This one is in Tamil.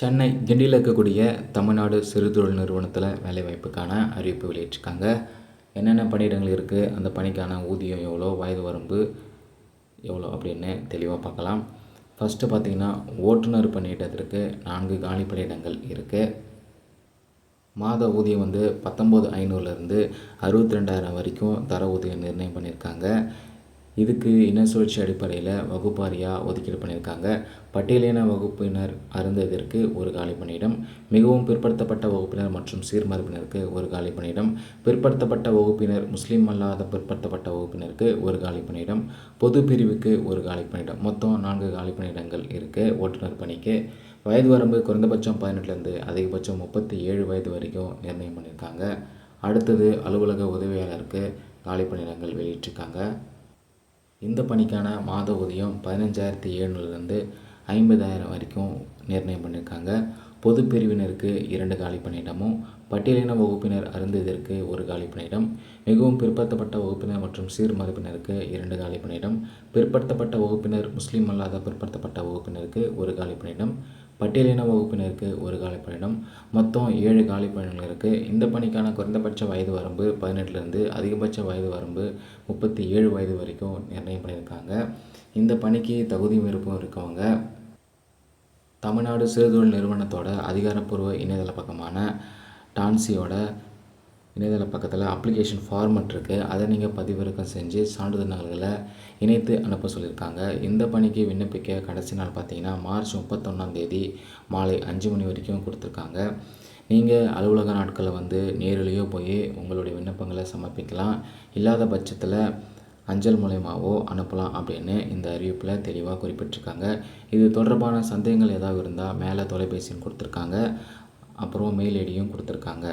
சென்னை கிண்டியில் இருக்கக்கூடிய தமிழ்நாடு சிறுதொழில் நிறுவனத்தில் வேலைவாய்ப்புக்கான அறிவிப்பு வெளியிட்டிருக்காங்க. என்னென்ன பணியிடங்கள் இருக்குது, அந்த பணிக்கான ஊதியம் எவ்வளோ, வயது வரம்பு எவ்வளோ அப்படின்னு தெளிவாக பார்க்கலாம். ஃபஸ்ட்டு பார்த்திங்கன்னா, ஓட்டுநர் பணியிடத்திற்கு 4 காலி பணியிடங்கள் இருக்குது. மாத ஊதியம் 19,500லேருந்து 62,000 வரைக்கும் தர ஊதியம் நிர்ணயம் பண்ணியிருக்காங்க. இதுக்கு இன சுழற்சி அடிப்படையில் வகுப்பாரியாக ஒதுக்கீடு பண்ணியிருக்காங்க. பட்டியலின வகுப்பினர் அருந்ததிற்கு ஒரு காலி பணியிடம், மிகவும் பிற்படுத்தப்பட்ட வகுப்பினர் மற்றும் சீர்மரபினருக்கு ஒரு காலி பணியிடம், பிற்படுத்தப்பட்ட வகுப்பினர் முஸ்லீம் அல்லாத பிற்படுத்தப்பட்ட வகுப்பினருக்கு ஒரு காலி பணியிடம், பொது பிரிவுக்கு ஒரு காலி பணியிடம். மொத்தம் 4 காலி பணியிடங்கள் இருக்குது ஓட்டுநர் பணிக்கு. வயது வரம்பு குறைந்தபட்சம் 18லேருந்து அதிகபட்சம் 37 வயது வரைக்கும் நிர்ணயம் பண்ணியிருக்காங்க. அடுத்தது அலுவலக உதவியாளருக்கு காலி பணியிடங்கள் வெளியிட்டிருக்காங்க. இந்த பணிக்கான மாத ஊதியம் 15,700லேருந்து 50,000 வரைக்கும் நிர்ணயம் பண்ணியிருக்காங்க. பொது பிரிவினருக்கு 2 காலி பணியிடமும், பட்டியலின வகுப்பினர் அருந்ததிற்கு ஒரு காலி பணியிடம், மிகவும் பிற்படுத்தப்பட்ட வகுப்பினர் மற்றும் சீர்மரபினருக்கு 2 காலி பணியிடம், பிற்படுத்தப்பட்ட வகுப்பினர் முஸ்லீம் அல்லாத பிற்படுத்தப்பட்ட வகுப்பினருக்கு ஒரு காலி பணியிடம், பட்டியலின வகுப்பினருக்கு ஒரு காலி பணியிடம். மொத்தம் 7 காலி பணியிடங்கள் இருக்குது. இந்த பணிக்கான குறைந்தபட்ச வயது வரம்பு 18லேருந்து அதிகபட்ச வயது வரம்பு 37 வயது வரைக்கும் நிர்ணயம் பண்ணியிருக்காங்க. இந்த பணிக்கு தகுதி விருப்பம் இருக்கவங்க தமிழ்நாடு சிறுதொழில் நிறுவனத்தோட அதிகாரப்பூர்வ இணையதள பக்கமான டான்சியோட இணையதள பக்கத்தில் அப்ளிகேஷன் ஃபார்மட் இருக்குது. அதை நீங்கள் பதிவிறக்கம் செஞ்சு சான்றிதழ் நகல்களை இணைத்து அனுப்ப சொல்லியிருக்காங்க. இந்த பணிக்கு விண்ணப்பிக்க கடைசி நாள் பார்த்திங்கன்னா மார்ச் 31 மாலை 5 மணி வரைக்கும் கொடுத்துருக்காங்க. நீங்கள் அலுவலக நாட்களில் நேரிலேயோ போய் உங்களுடைய விண்ணப்பங்களை சமர்ப்பிக்கலாம். இல்லாத பட்சத்தில் அஞ்சல் மூலயமாவோ அனுப்பலாம் அப்படின்னு இந்த அறிவிப்பில் தெளிவாக குறிப்பிட்டிருக்காங்க. இது தொடர்பான சந்தேகங்கள் ஏதாவது இருந்தால் மேலே தொலைபேசின்னு கொடுத்துருக்காங்க, அப்புறம் மெயில் ஐடியும் கொடுத்துருக்காங்க.